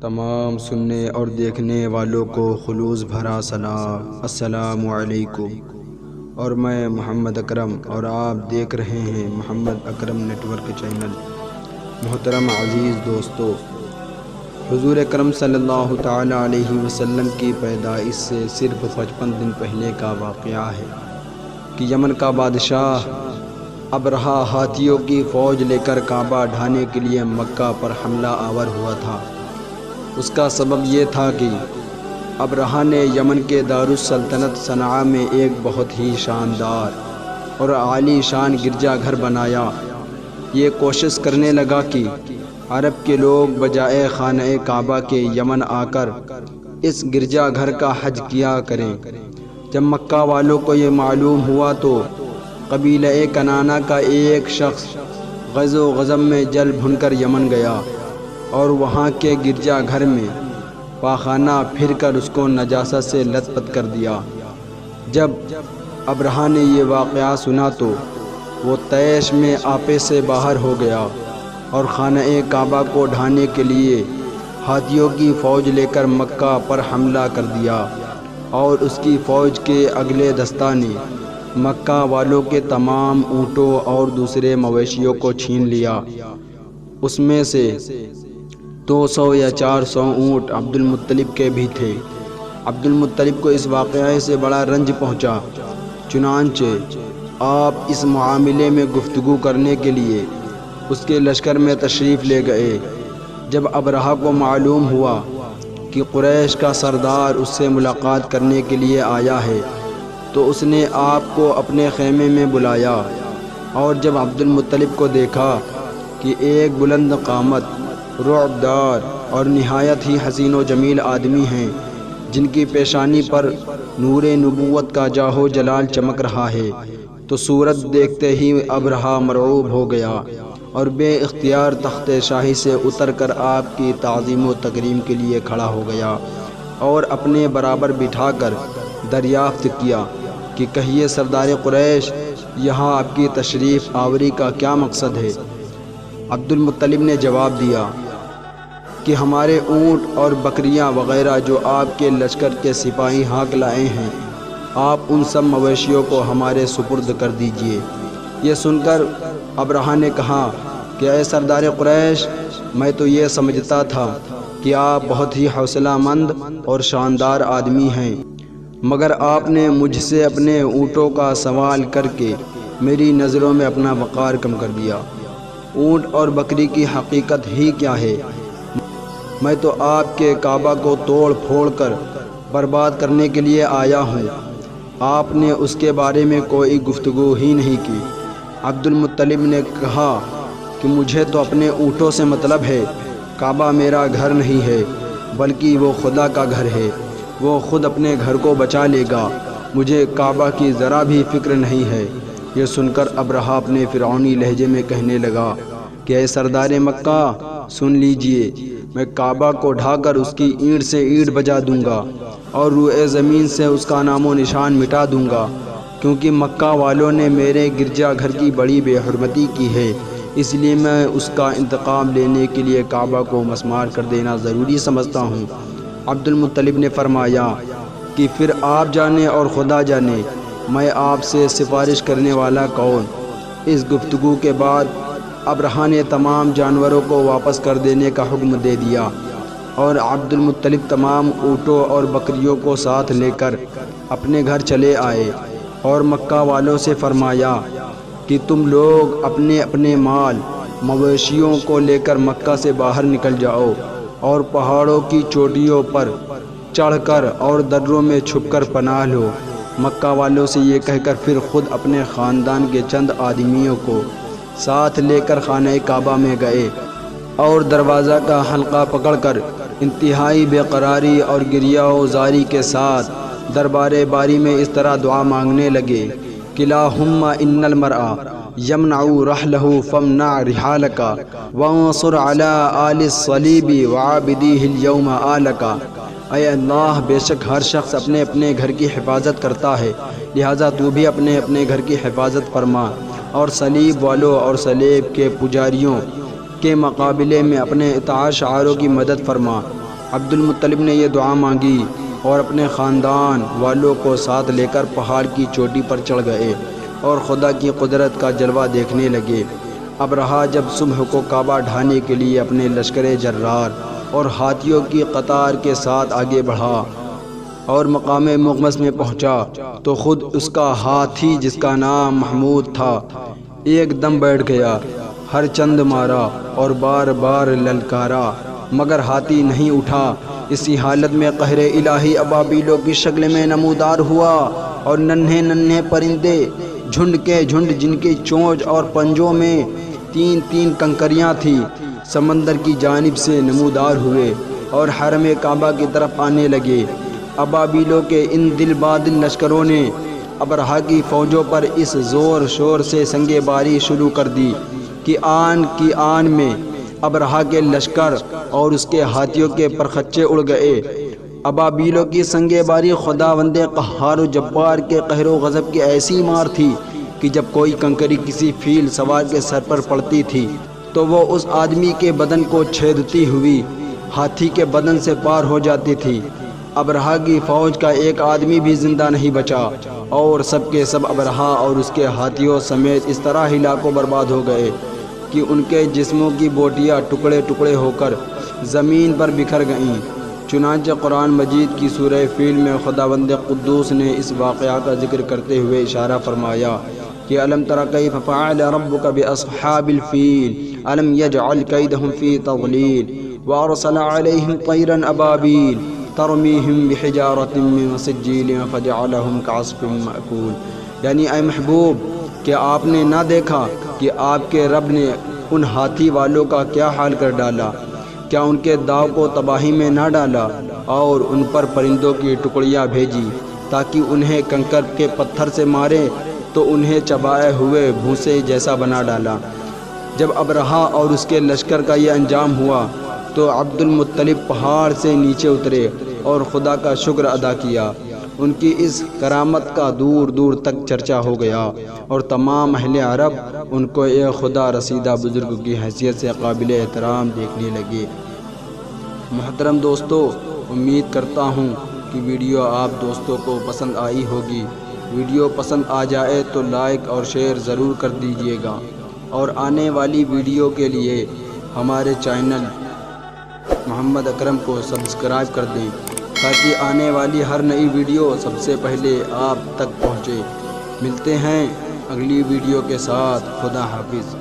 تمام سننے اور دیکھنے والوں کو خلوص بھرا سلام، السلام علیکم۔ اور میں محمد اکرم اور آپ دیکھ رہے ہیں محمد اکرم نیٹ ورک چینل۔ محترم عزیز دوستو، حضور اکرم صلی اللہ تعالی علیہ وسلم کی پیدائش سے صرف 55 دن پہلے کا واقعہ ہے کہ یمن کا بادشاہ ابرہہ ہاتھیوں کی فوج لے کر کعبہ ڈھانے کے لیے مکہ پر حملہ آور ہوا تھا۔ اس کا سبب یہ تھا کہ ابرہہ نے یمن کے دارالسلطنت صنعاء میں ایک بہت ہی شاندار اور عالی شان گرجا گھر بنایا۔ یہ کوشش کرنے لگا کہ عرب کے لوگ بجائے خانہ کعبہ کے یمن آ کر اس گرجا گھر کا حج کیا کریں۔ جب مکہ والوں کو یہ معلوم ہوا تو قبیلہ کنانہ کا ایک شخص غزو غضب میں جل بھن کر یمن گیا اور وہاں کے گرجا گھر میں پاخانہ پھر کر اس کو نجاست سے لت پت کر دیا۔ جب ابرہہ نے یہ واقعہ سنا تو وہ طیش میں آپے سے باہر ہو گیا اور خانہ کعبہ کو ڈھانے کے لیے ہاتھیوں کی فوج لے کر مکہ پر حملہ کر دیا، اور اس کی فوج کے اگلے دستہ نے مکہ والوں کے تمام اونٹوں اور دوسرے مویشیوں کو چھین لیا۔ اس میں سے 200 یا 400 اونٹ عبد المطلب کے بھی تھے۔ عبد المطلب کو اس واقعے سے بڑا رنج پہنچا، چنانچہ آپ اس معاملے میں گفتگو کرنے کے لیے اس کے لشکر میں تشریف لے گئے۔ جب ابرہہ کو معلوم ہوا کہ قریش کا سردار اس سے ملاقات کرنے کے لیے آیا ہے تو اس نے آپ کو اپنے خیمے میں بلایا، اور جب عبد المطلب کو دیکھا کہ ایک بلند قامت، رعب دار اور نہایت ہی حسین و جمیل آدمی ہیں جن کی پیشانی پر نور نبوت کا جاہ و جلال چمک رہا ہے، تو صورت دیکھتے ہی ابرہہ مرعوب ہو گیا اور بے اختیار تخت شاہی سے اتر کر آپ کی تعظیم و تکریم کے لیے کھڑا ہو گیا اور اپنے برابر بٹھا کر دریافت کیا کہ کہیے سردار قریش، یہاں آپ کی تشریف آوری کا کیا مقصد ہے؟ عبد المطلب نے جواب دیا کہ ہمارے اونٹ اور بکریاں وغیرہ جو آپ کے لشکر کے سپاہی ہاک لائے ہیں، آپ ان سب مویشیوں کو ہمارے سپرد کر دیجئے۔ یہ سن کر ابرہہ نے کہا کہ اے سردار قریش، میں تو یہ سمجھتا تھا کہ آپ بہت ہی حوصلہ مند اور شاندار آدمی ہیں، مگر آپ نے مجھ سے اپنے اونٹوں کا سوال کر کے میری نظروں میں اپنا وقار کم کر دیا۔ اونٹ اور بکری کی حقیقت ہی کیا ہے؟ میں تو آپ کے کعبہ کو توڑ پھوڑ کر برباد کرنے کے لیے آیا ہوں، آپ نے اس کے بارے میں کوئی گفتگو ہی نہیں کی۔ عبد المطلب نے کہا کہ مجھے تو اپنے اونٹوں سے مطلب ہے، کعبہ میرا گھر نہیں ہے بلکہ وہ خدا کا گھر ہے، وہ خود اپنے گھر کو بچا لے گا، مجھے کعبہ کی ذرا بھی فکر نہیں ہے۔ یہ سن کر ابرہہ اپنے فرعونی لہجے میں کہنے لگا کہ اے سردار مکہ، سن لیجئے، میں کعبہ کو ڈھا کر اس کی اینٹ سے اینٹ بجا دوں گا اور روئے زمین سے اس کا نام و نشان مٹا دوں گا، کیونکہ مکہ والوں نے میرے گرجا گھر کی بڑی بے حرمتی کی ہے، اس لیے میں اس کا انتقام لینے کے لیے کعبہ کو مسمار کر دینا ضروری سمجھتا ہوں۔ عبد المطلب نے فرمایا کہ پھر آپ جانے اور خدا جانے میں آپ سے سفارش کرنے والا کون؟ اس گفتگو کے بعد ابرہہ نے تمام جانوروں کو واپس کر دینے کا حکم دے دیا، اور عبد المطلب تمام اونٹوں اور بکریوں کو ساتھ لے کر اپنے گھر چلے آئے اور مکہ والوں سے فرمایا کہ تم لوگ اپنے اپنے مال مویشیوں کو لے کر مکہ سے باہر نکل جاؤ اور پہاڑوں کی چوٹیوں پر چڑھ کر اور دروں میں چھپ کر پناہ لو۔ مکہ والوں سے یہ کہہ کر پھر خود اپنے خاندان کے چند آدمیوں کو ساتھ لے کر خانہ کعبہ میں گئے اور دروازہ کا حلقہ پکڑ کر انتہائی بے قراری اور گریہ و زاری کے ساتھ دربار باری میں اس طرح دعا مانگنے لگے کہ اللہم ان المرء یمنع رحلہ فامنع رحالک وانصر علی آل الصلیب وعابدیہ اليوم آلک۔ اے اللہ، بے شک ہر شخص اپنے اپنے گھر کی حفاظت کرتا ہے، لہٰذا تو بھی اپنے اپنے گھر کی حفاظت فرما، اور صلیب والوں اور صلیب کے پجاریوں کے مقابلے میں اپنے اطاعت شعاروں کی مدد فرما۔ عبد المطلب نے یہ دعا مانگی اور اپنے خاندان والوں کو ساتھ لے کر پہاڑ کی چوٹی پر چڑھ گئے اور خدا کی قدرت کا جلوہ دیکھنے لگے۔ ابرہہ جب صبح کو کعبہ ڈھانے کے لیے اپنے لشکر جرار اور ہاتھیوں کی قطار کے ساتھ آگے بڑھا اور مقام مغمس میں پہنچا تو خود اس کا ہاتھی جس کا نام محمود تھا ایک دم بیٹھ گیا، ہر چند مارا اور بار بار للکارا مگر ہاتھی نہیں اٹھا۔ اسی حالت میں قہر الہی ابابیلوں کی شکل میں نمودار ہوا اور ننھے ننھے پرندے جھنڈ کے جھنڈ جن کی چونچ اور پنجوں میں تین تین کنکریاں تھیں سمندر کی جانب سے نمودار ہوئے اور حرم کعبہ کی طرف آنے لگے۔ ابابیلوں کے ان دل بادل لشکروں نے ابرہہ کی فوجوں پر اس زور شور سے سنگ باری شروع کر دی کہ آن میں ابرہہ کے لشکر اور اس کے ہاتھیوں کے پرخچے اڑ گئے۔ ابابیلوں کی سنگ باری خداوند قہار و جبار کے قہر و غضب کی ایسی مار تھی کہ جب کوئی کنکری کسی فیل سوار کے سر پر پڑتی تھی تو وہ اس آدمی کے بدن کو چھیدتی ہوئی ہاتھی کے بدن سے پار ہو جاتی تھی۔ ابرہہ کی فوج کا ایک آدمی بھی زندہ نہیں بچا اور سب کے سب ابرہہ اور اس کے ہاتھیوں سمیت اس طرح ہلاک و برباد ہو گئے کہ ان کے جسموں کی بوٹیاں ٹکڑے ٹکڑے ہو کر زمین پر بکھر گئیں۔ چنانچہ قرآن مجید کی سورہ فیل میں خداوند قدوس نے اس واقعہ کا ذکر کرتے ہوئے اشارہ فرمایا کہ الم تر کیف فعل ربک باصحاب الفیل الم یجعل کیدہم فی تضلیل وارسل علیہم طیرا ابابیل ترمیہم بحجارۃ من سجیل فجعلہم کعصف مأکول، یعنی اے محبوب کہ آپ نے نہ دیکھا کہ آپ کے رب نے ان ہاتھی والوں کا کیا حال کر ڈالا، کیا ان کے داؤ کو تباہی میں نہ ڈالا اور ان پر پرندوں کی ٹکڑیاں بھیجی تاکہ انہیں کنکر کے پتھر سے مارے تو انہیں چبائے ہوئے بھوسے جیسا بنا ڈالا۔ جب ابرہہ اور اس کے لشکر کا یہ انجام ہوا تو عبد المطلب پہاڑ سے نیچے اترے اور خدا کا شکر ادا کیا۔ ان کی اس کرامت کا دور دور تک چرچا ہو گیا اور تمام اہل عرب ان کو ایک خدا رسیدہ بزرگ کی حیثیت سے قابل احترام دیکھنے لگے۔ محترم دوستو، امید کرتا ہوں کہ ویڈیو آپ دوستوں کو پسند آئی ہوگی۔ ویڈیو پسند آ جائے تو لائک اور شیئر ضرور کر دیجیے گا اور آنے والی ویڈیو کے لیے ہمارے چینل محمد اکرم کو سبسکرائب کر دیں تاکہ آنے والی ہر نئی ویڈیو سب سے پہلے آپ تک پہنچے۔ ملتے ہیں اگلی ویڈیو کے ساتھ۔ خدا حافظ۔